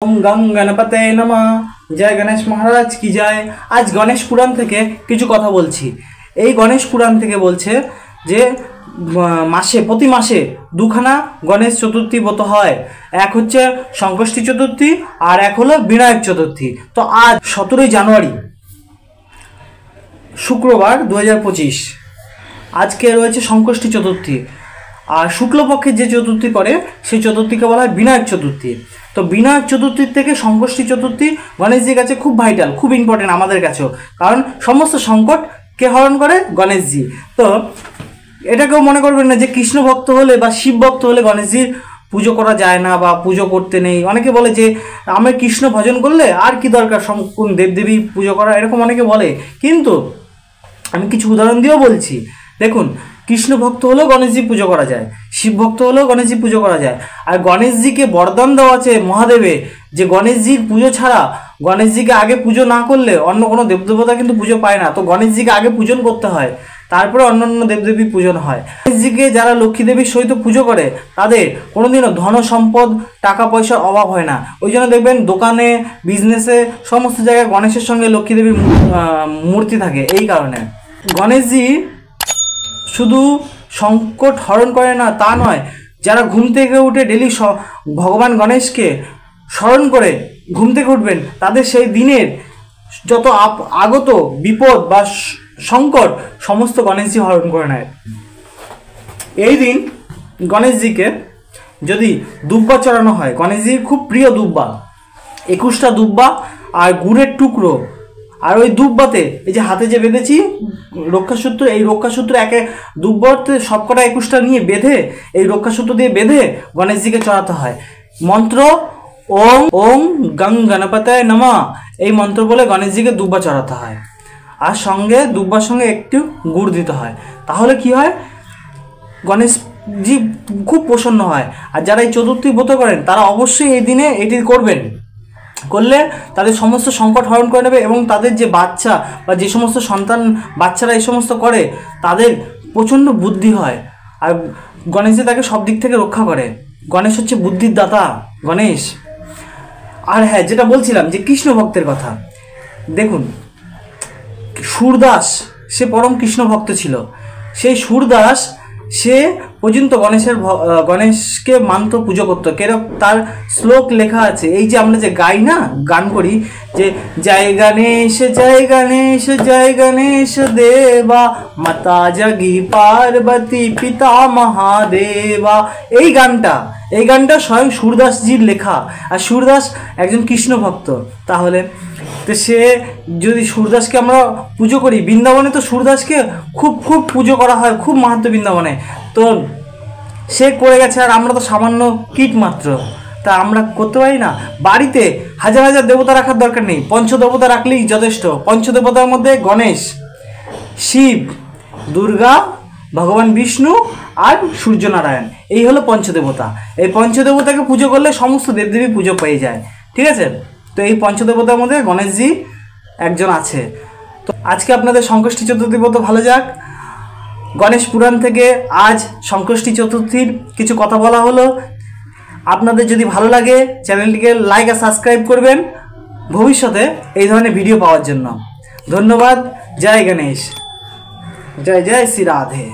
ओम गंग गणपते नमः। जय गणेश महाराज की जय। आज गणेश पुराण থেকে কিছু কথা বলছি। এই গণেশ পুরাণ থেকে বলছে যে মাসে প্রতি মাসে দুখানা গণেশ চতুর্থী ব্রত হয়। এক হচ্ছে সংকষ্টি চতুর্থী আর এক হলো বিনায়ক চতুর্থী। তো আজ 17 জানুয়ারি শুক্রবার 2025 আজকে রয়েছে সংকষ্টি চতুর্থী। আর শুক্লপক্ষের যে চতুর্থী পড়ে সেই চতুর্থীকে বলা হয় বিনায়ক চতুর্থী। তো বিনায়ক চতুর্থীর থেকে সংকষ্টি চতুর্থী গণেশজির কাছে খুব ভাইটাল, খুব ইম্পর্টেন্ট আমাদের কাছেও, কারণ সমস্ত সংকটকে হরণ করে গণেশজি। তো এটাকেও মনে করবেন না যে কৃষ্ণ ভক্ত হলে বা শিব ভক্ত হলে গণেশজির পুজো করা যায় না বা পুজো করতে নেই। অনেকে বলে যে আমি কৃষ্ণ ভজন করলে আর কি দরকার কোন দেবদেবী পুজো করা, এরকম অনেকে বলে। কিন্তু আমি কিছু উদাহরণ দিয়েও বলছি। দেখুন, কৃষ্ণ ভক্ত হলেও গণেশজি পুজো করা যায়, শিব ভক্ত হলেও গণেশজি পুজো করা যায়। আর গণেশজিকে বরদান দেওয়া আছে মহাদেবে যে গণেশজির পুজো ছাড়া, গণেশজিকে আগে পুজো না করলে অন্য কোনো দেবদেবতা কিন্তু পুজো পায় না। তো গণেশজিকে আগে পূজন করতে হয়, তারপরে অন্যান্য দেবদেবী পূজন হয়। গণেশজিকে যারা লক্ষ্মী দেবীর সহিত পুজো করে তাদের কোনোদিনও ধন সম্পদ টাকা পয়সার অভাব হয় না। ওই জন্য দেখবেন দোকানে বিজনেসে সমস্ত জায়গায় গণেশের সঙ্গে লক্ষ্মী দেবীর মূর্তি থাকে। এই কারণে গণেশজি শুধু সংকট হরণ করে না তা নয়, যারা ঘুম থেকে উঠে ডেলি ভগবান গণেশকে স্মরণ করে ঘুম থেকে উঠবেন তাদের সেই দিনের যত আগত বিপদ বা সংকট সমস্ত গণেশজি হরণ করে নেয়। এই দিন গণেশজিকে যদি দুব্বা চড়ানো হয়, গণেশজির খুব প্রিয় দুব্বা, 21টা দুব্বা আর গুড়ের টুকরো, আর ওই দুব্বাতে এই যে হাতে যে বেঁধেছি রক্ষাসূত্র, এই রক্ষাসূত্র একে দুব্বাতে সবকটা 21টা নিয়ে বেঁধে এই রক্ষাসূত্র দিয়ে বেঁধে গণেশজিকে চড়াতে হয়। মন্ত্র ওম ওম গং গণপতে নমঃ, এই মন্ত্র বলে গণেশজিকে দুব্বা চড়াতে হয়। আর সঙ্গে দুব্বার সঙ্গে একটু গুড় দিতে হয়। তাহলে কি হয়, গণেশজি খুব প্রসন্ন হয়। আর যারা এই চতুর্থী ব্রত করেন তারা অবশ্যই এই দিনে এটি করবেন, করলে তাদের সমস্ত সংকট হরণ করে নেবে। এবং তাদের যে বাচ্চা বা যে সমস্ত সন্তান বাচ্চারা এই সমস্ত করে তাদের প্রচণ্ড বুদ্ধি হয়। আর গণেশজি তাকে সব দিক থেকে রক্ষা করে। গণেশ হচ্ছে বুদ্ধির দাতা গণেশ। আর হ্যাঁ, যেটা বলছিলাম যে কৃষ্ণ ভক্তের কথা, দেখুন সুরদাস সে পরম কৃষ্ণ ভক্ত ছিল। সেই সুরদাস সে পর্যন্ত গণেশকে মানত, পুজো করতো। কেরকম তার শ্লোক লেখা আছে, এই যে আমরা যে গাই না, গান করি যে জয় গণেশ জয় গণেশ জয় গণেশ দেবা মাতা জাগি পার্বতী পিতা মহাদেবা, এই গানটা স্বয়ং সুরদাসজির লেখা। আর সুরদাস একজন কৃষ্ণ ভক্ত। তাহলে তো সে যদি সুরদাসকে আমরা পুজো করি, বৃন্দাবনে তো সুরদাসকে খুব খুব পুজো করা হয়, খুব মাহাত্ম্য বৃন্দাবনে। তো সে করে গেছে আর আমরা তো সামান্য কীট মাত্র, তা আমরা করতে পারি না। বাড়িতে হাজার হাজার দেবতা রাখার দরকার নেই, পঞ্চদেবতা রাখলেই যথেষ্ট। পঞ্চদেবতার মধ্যে গণেশ, শিব, দুর্গা, ভগবান বিষ্ণু আর সূর্যনারায়ণ, এই হলো পঞ্চদেবতা। এই পঞ্চদেবতাকে পুজো করলে সমস্ত দেবদেবী পুজো পেয়ে যায়। ঠিক আছে, তো এই পঞ্চদেবতার মধ্যে গণেশজি একজন আছে। তো আজকে আপনাদের সংকষ্টি চতুর্থী ব্রত ভালো যাক। গণেশ পুরাণ থেকে আজ সংকষ্টি চতুর্থীর কিছু কথা বলা হলো। আপনাদের যদি ভালো লাগে চ্যানেলটিকে লাইক আর সাবস্ক্রাইব করবেন ভবিষ্যতে এই ধরনের ভিডিও পাওয়ার জন্য। ধন্যবাদ। জয় গণেশ, জয় জয় শ্রী রাধে।